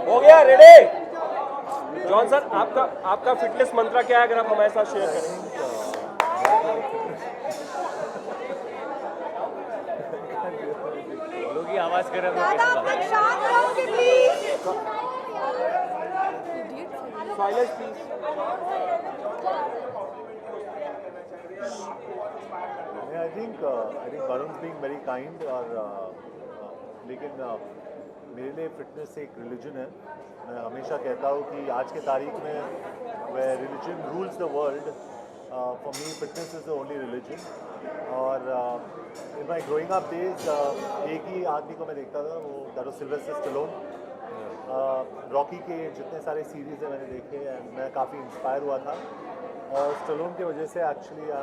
हो गया ready. John sir, आपका फिटनेस मंत्र क्या है, अगर आप हमारे साथ शेयर करें? लोगों की आवाज कर रहे दादा आप शांत रहोगे please. Silence please. I think Varun's being very kind और लेकिन मेरे लिए फिटनेस एक रिलीजन है। मैं हमेशा कहता हूँ कि आज के तारीख में where religion rules the world, for me fitness is the only religion। और in my growing up days एक ही आदमी को मैं देखता था, वो that was Sylvester Stallone। Rocky के जितने सारे सीरीज़ हैं मैंने देखे एंड मैं काफ़ी इंस्पायर हुआ था और स्टलोन की वजह से actually I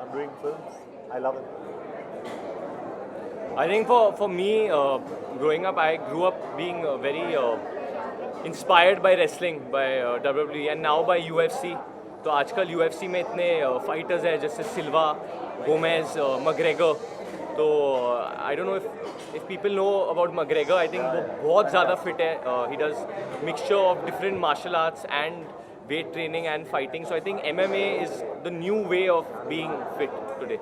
am doing films. I love it. I think for me, growing up, I grew up being very inspired by wrestling, by WWE and now by UFC। तो आजकल UFC में इतने फाइटर्स हैं जैसे सिल्वा, गोमेज, मग्रेगर। तो I don't know if people know about McGregor. I think वो बहुत ज़्यादा फिट है। He does mixture of different martial arts and weight training and fighting. So I think MMA is the new way of being fit today.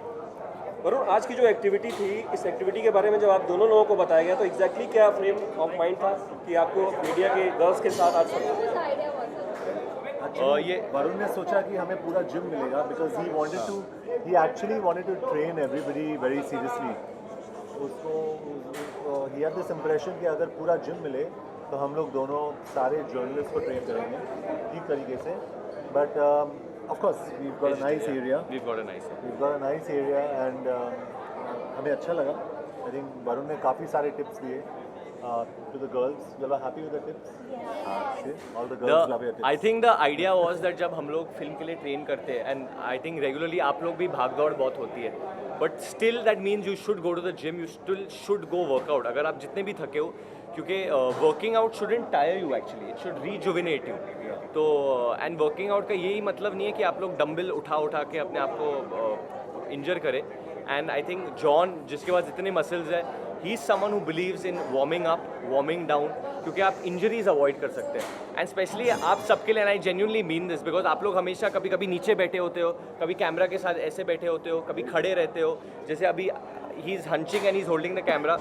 Varun, आज की जो activity थी, इस activity के बारे में जब आप दोनों लोगों को बताया गया तो एग्जैक्टली क्या फ्रेम ऑफ माइंड था कि आपको मीडिया के गर्ल्स के साथ आज ये वरुण ने सोचा कि हमें पूरा जिम मिलेगा because he actually wanted to train everybody very seriously. उसको ही हैड दिस इंप्रेशन कि अगर पूरा जिम मिले तो हम लोग दोनों सारे जर्नलिस्ट को ट्रेन करेंगे ठीक तरीके से। But of course we've got a nice area and हमें अच्छा लगा। I think वरुण ने काफ़ी सारे टिप्स दिए to the girls। You are happy with the tips? All the girls love your tips। I think the idea was that जब हम लोग फिल्म के लिए ट्रेन करते हैं and I think regularly आप लोग भी भाग दौड़ बहुत होती है, but still that means you should go to the gym, you still should go workout अगर आप जितने भी थके हो, क्योंकि working out shouldn't tire you actually, it should rejuvenate you. तो एंड वर्किंग आउट का यही मतलब नहीं है कि आप लोग डंबल उठा के अपने आप को इंजर करें। एंड आई थिंक जॉन, जिसके पास इतने मसल्स हैं, he is someone who believes in warming up, warming down, क्योंकि आप इंजरीज अवॉइड कर सकते हैं। एंड स्पेशली आप सबके लिए, I genuinely mean this, because आप लोग हमेशा कभी कभी नीचे बैठे होते हो, कभी कैमरा के साथ ऐसे बैठे होते हो, कभी खड़े रहते हो, जैसे अभी he is hunching and he is holding the camera.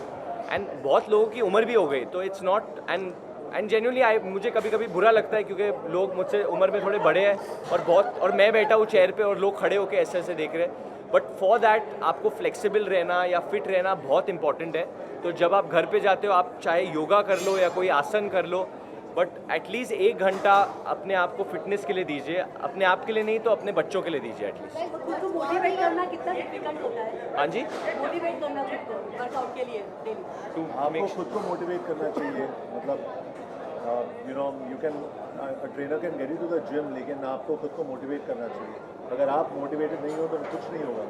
And बहुत लोगों की उम्र भी हो गई, तो इट्स नॉट एंड जेन्युइनली मुझे कभी कभी बुरा लगता है क्योंकि लोग मुझसे उम्र में थोड़े बड़े हैं और मैं बैठा हूँ चेयर पे और लोग खड़े होकर ऐसे ऐसे देख रहे हैं। बट फॉर दैट आपको फ्लेक्सिबल रहना या फिट रहना बहुत इंपॉर्टेंट है। तो जब आप घर पे जाते हो, आप चाहे योगा कर लो या कोई आसन कर लो, बट एटलीस्ट 1 घंटा अपने आप को फिटनेस के लिए दीजिए। अपने आप के लिए नहीं तो अपने बच्चों के लिए दीजिए एटलीस्ट। खुद को मोटिवेट करना कितना डिफिकल्ट होता है? हाँ जी, मोटिवेट करना खुद को वर्कआउट के लिए डेली। आपको खुद को मोटिवेट करना चाहिए। मतलब you can trainer can get you to the gym, लेकिन आपको खुद को मोटिवेट करना चाहिए। अगर आप मोटिवेटेड नहीं हो तो कुछ नहीं होगा।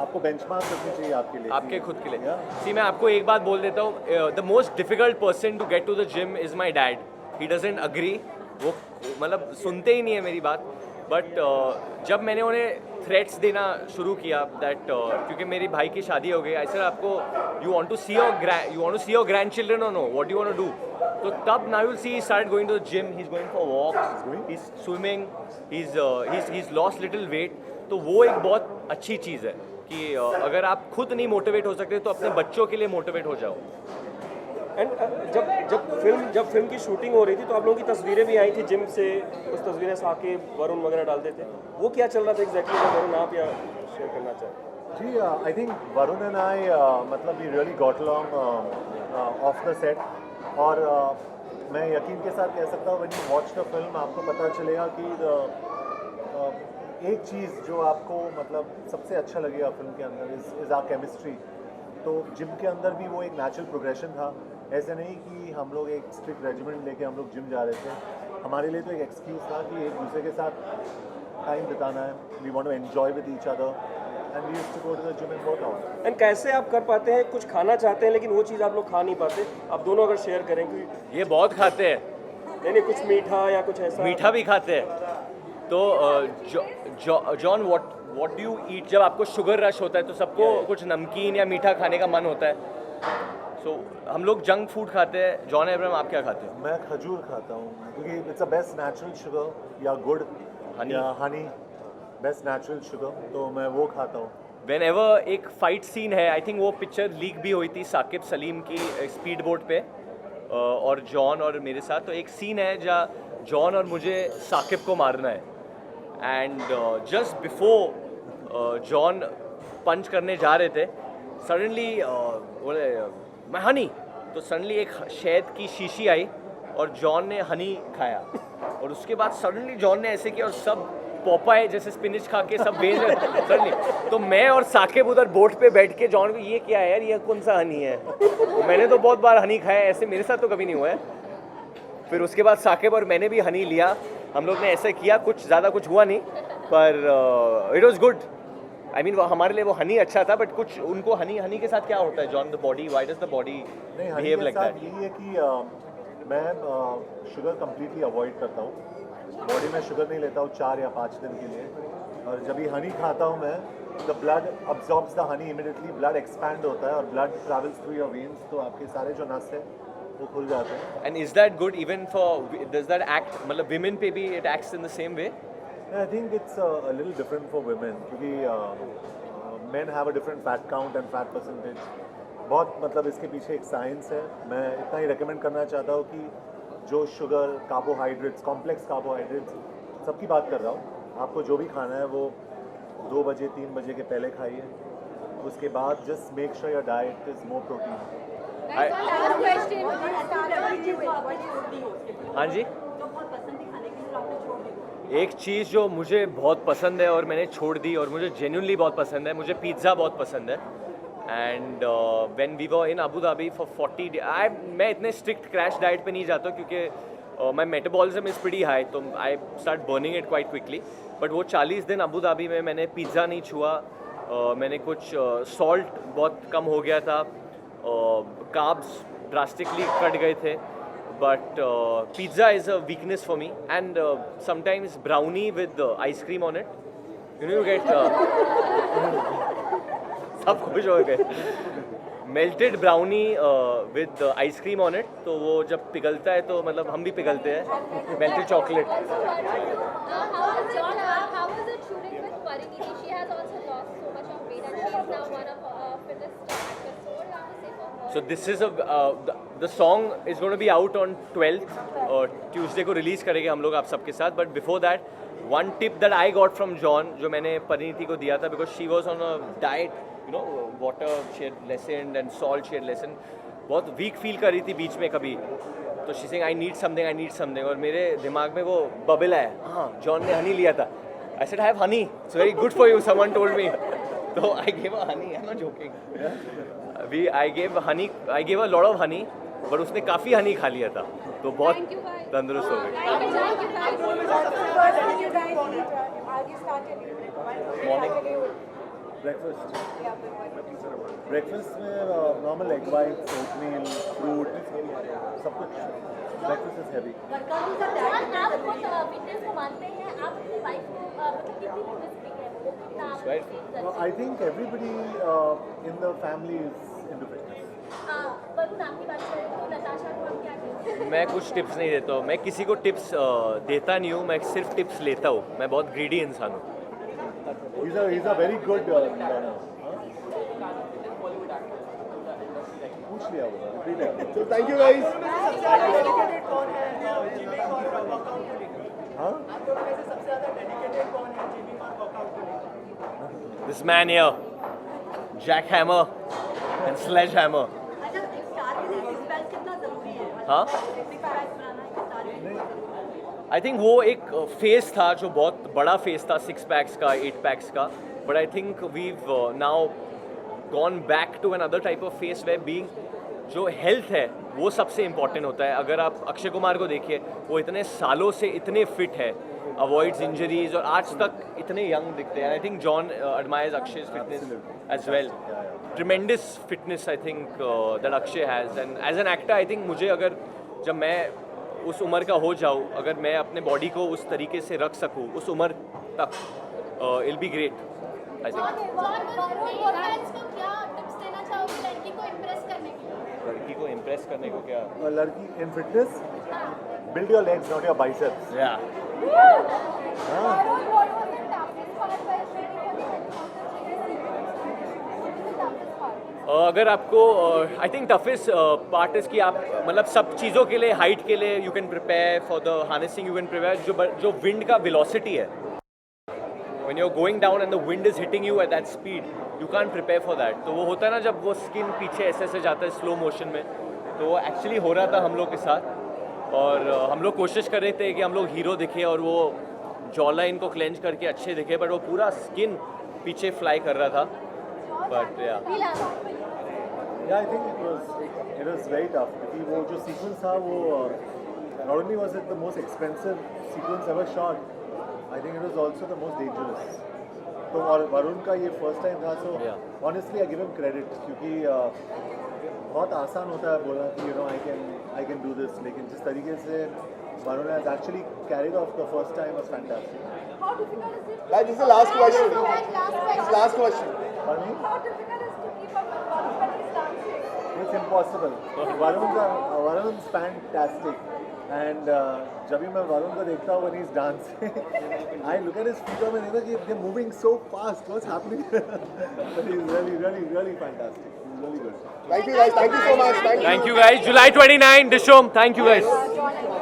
आपको बेंचमार्क रखनी चाहिए आपके लिए, आपके खुद के लिए। सी, मैं आपको एक बात बोल देता हूँ, the most difficult person to get to the gym is my dad. He doesn't agree, वो मतलब सुनते ही नहीं है मेरी बात। बट जब मैंने उन्हें थ्रेट्स देना शुरू किया दैट क्योंकि मेरी भाई की शादी हो गई, ऐसे आपको you want to see your grandchildren और know what you want to do, तो तब now will see he start going to the gym, he is going for walks, he is swimming, he is lost little weight. तो वो एक बहुत अच्छी चीज़ है कि अगर आप खुद नहीं मोटिवेट हो सकते तो अपने बच्चों के लिए मोटिवेट हो जाओ। एंड जब फिल्म की शूटिंग हो रही थी तो आप लोगों की तस्वीरें भी आई थी जिम से, उस तस्वीरें से आके वरुण वगैरह डालते थे, वो क्या चल रहा था एग्जैक्टली? वरुण, आप या शेयर करना चाहें? जी, I think Varun and I मतलब we really got along off the set. और मैं यकीन के साथ कह सकता हूँ when you watch the film आपको पता चलेगा कि एक चीज़ जो आपको मतलब सबसे अच्छा लगेगा फिल्म के अंदर इज़ आवर केमिस्ट्री। तो जिम के अंदर भी वो एक नेचुरल प्रोग्रेशन था। ऐसे नहीं कि हम लोग एक स्ट्रिक्ट रेजिमेंट लेके हम लोग जिम जा रहे थे। हमारे लिए तो एक एक्सक्यूज़ था कि एक दूसरे के साथ टाइम बिताना है। We want to enjoy with each other and we used to go to the gym and work out. And कैसे आप कर पाते हैं, कुछ खाना चाहते हैं लेकिन वो चीज़ आप लोग खा नहीं पाते, आप दोनों अगर शेयर करें? क्योंकि ये बहुत खाते हैं। नहीं, कुछ मीठा या कुछ ऐसा? मीठा भी खाते हैं। तो John, what do you eat? जब आपको शुगर रश होता है तो सबको कुछ नमकीन या मीठा खाने का मन होता है। सो हम लोग जंक फूड खाते हैं, जॉन अब्राहम आप क्या खाते हो? मैं खजूर खाता हूँ क्योंकि it's a best natural sugar या गुड़ Honey. या हनी, बेस्ट नेचुरल शुगर, तो मैं वो खाता हूँ। वेन एवर एक फाइट सीन है, आई थिंक वो पिक्चर लीक भी हुई थी साकिब सलीम की स्पीड बोट पे और जॉन और मेरे साथ, तो एक सीन है जहाँ जॉन और मुझे साकिब को मारना है एंड जस्ट बिफोर जॉन पंच करने जा रहे थे सडनली बोले मैं हनी, तो सडनली एक शहद की शीशी आई और जॉन ने हनी खाया और उसके बाद सडनली जॉन ने ऐसे किया और सब पोपाए जैसे स्पिनिच खा के सब बेच सडनली, तो मैं और साकिब उधर बोट पे बैठ के जॉन को ये क्या है यार, ये कौन सा हनी है, मैंने तो बहुत बार हनी खाया है, ऐसे मेरे साथ तो कभी नहीं हुआ है। फिर उसके बाद साकिब और मैंने भी हनी लिया, हम लोग ने ऐसे किया, कुछ ज़्यादा कुछ हुआ नहीं पर it was good. I mean हमारे लिए वो हनी अच्छा था, बट कुछ उनको हनी के साथ क्या होता है John, the body, why does the body नहीं, हनी बिहेव के लाइक साथ दैट? यही है कि मैं शुगर कम्प्लीटली अवॉइड करता हूँ, बॉडी में शुगर नहीं लेता हूँ 4 या 5 दिन के लिए, और जब भी हनी खाता हूँ मैं, the blood absorbs the honey immediately, blood expand होता है और blood travels through your veins, तो आपके सारे जो नस है वो खुल जाते हैं। And is that good even for, does that act, मतलब विमेन पे भी it acts in the same way? I think it's a little different for women क्योंकि men have a different fat count and fat percentage, बहुत मतलब इसके पीछे एक science है। मैं इतना ही रिकमेंड करना चाहता हूँ कि जो शुगर, कार्बोहाइड्रेट्स, कॉम्प्लेक्स कार्बोहाइड्रेट्स, सबकी बात कर रहा हूँ, आपको जो भी खाना है वो 2 बजे 3 बजे के पहले खाइए, उसके बाद just make sure your diet is more protein. हाँ जी, जो बहुत पसंद है खाने के लिए आपने छोड़ दी? एक चीज़ जो मुझे बहुत पसंद है और मैंने छोड़ दी और मुझे जेन्युइनली बहुत पसंद है, मुझे पिज़्ज़ा बहुत पसंद है। And when we were in Abu Dhabi for 40 days, मैं इतने स्ट्रिक्ट क्रैश डाइट पे नहीं जाता क्योंकि my metabolism is pretty high, तो I start burning it quite quickly. But वो 40 दिन अबू धाबी में मैंने पिज़्ज़ा नहीं छुआ, मैंने कुछ सॉल्ट बहुत कम हो गया था, कार्ब्स ड्रास्टिकली कट गए थे, but pizza is a weakness for me, and sometimes brownie with ice cream on it, you know, you get सब खुश हो गए, melted brownie with ice cream on it, तो वो जब पिघलता है तो मतलब हम भी पिघलते हैं, melted chocolate. How was it shooting with Pariniti? She has also lost so much of weight and she is now one of fittest actors. So what do you have to say for her? So this is the song is going to be out on 12th, Tuesday को release करेंगे हम लोग आप सबके साथ. But before that, one tip that I got from John, जो मैंने परिणीति को दिया था, because she was on a diet, you know, water she had lessened and salt she had lessened, बहुत weak feel कर रही थी बीच में कभी, तो she saying I need something, और मेरे दिमाग में वो बबल है, हाँ जॉन ने हनी लिया था. I said I have honey, it's very good for you, someone told me. So I gave her honey, I'm not joking. I gave a lot of honey, but उसने काफ़ी हनी खा लिया था, तो बहुत Thank you, guys. तंदुरुस्त हो गई. Thank you guys. ब्रेकफास्ट में normal egg whites, oatmeal, fruit, सब कुछ। Breakfast is heavy. John, आप बहुत फिटनेस को मानते हैं, आप अपनी वाइफ को मतलब कितनी फिटनेस फ्रीक है वो, कितना आप Right. करते I think everybody in the family is into fitness. हैं? वरुण आपकी बात करें तो नताशा को आप क्या कहते हैं? मैं कुछ टिप्स नहीं देता हूँ, मैं किसी को टिप्स देता नहीं हूँ, मैं सिर्फ टिप्स लेता हूँ. मैं बहुत ग्रीडी इंसान हूँ. He's a very good learner. पूछ लिया होगा। So thank you guys. हाँ? This man here, jackhammer and sledgehammer. अच्छा, एक स्टार के लिए सिक्स पैक कितना जरूरी है? हाँ? सिक्स पैक बनाना एक स्टार के लिए। आई थिंक वो एक फेस था जो बहुत बड़ा फेस था 6 पैक्स का, 8 पैक्स का, but I think we've now gone back to another type of phase way being, जो हेल्थ है वो सबसे इम्पॉर्टेंट होता है. अगर आप अक्षय कुमार को देखिए, वो इतने सालों से इतने फिट है, अवॉइड्स इंजरीज, और आज तक इतने यंग दिखते हैं. I think John admires Akshay's fitness as well. Tremendous fitness I think that Akshay has, and as an actor I think मुझे अगर जब मैं उस उम्र का हो जाऊँ, अगर मैं अपने बॉडी को उस तरीके से रख सकूँ उस उम्र तक, it'll be great I think. John, Varun fans को क्या टिप्स देना चाहोगे लड़की को इम्प्रेस करने के लिए? लड़की को इम्प्रेस करने को क्या? और लड़की इन fitness build your legs not your biceps. या Varun, what was the toughest part while shooting for the helicopter chase? What was the toughest part? अगर आपको I think toughest part is कि आप मतलब सब चीज़ों के लिए हाइट के लिए you can prepare for the harnessing you can prepare जो विंड का वेलोसिटी है when you're going down and the wind is hitting you at that speed you can't prepare for that तो वो होता है ना जब वो स्किन पीछे ऐसे ऐसे जाता है स्लो मोशन में तो वो एक्चुअली हो रहा था हम लोग के साथ और हम लोग कोशिश कर रहे थे कि हम लोग हीरो दिखे और वो जॉ लाइन को क्लेंच करके अच्छे दिखे बट वो पूरा स्किन पीछे फ्लाई कर रहा था बट या Yeah, I think it was very tough क्योंकि वो जो sequence था वो not only was it the most expensive sequence ever shot, I think it was also the most dangerous. तो और वरुण का ये first time था so Yeah. honestly I give him credit क्योंकि बहुत आसान होता है बोलना कि you know I can do this लेकिन जिस तरीके से Varun has actually carried off the first time was fantastic. How difficult is it? Guys, this is the last question. Last question. Last question. Pardon me? How difficult is to keep up with Varun when he's dancing? It's impossible. Varun's fantastic. And जब भी मैं वरुण को देखता हूँ when he's dancing, I look at his feet और मैं देखता कि they're moving so fast. What's happening? But he's really fantastic. He's really good. Thank you guys. Thank you so much. Thank you. Thank you guys July 29 Dishoom thank you guys John and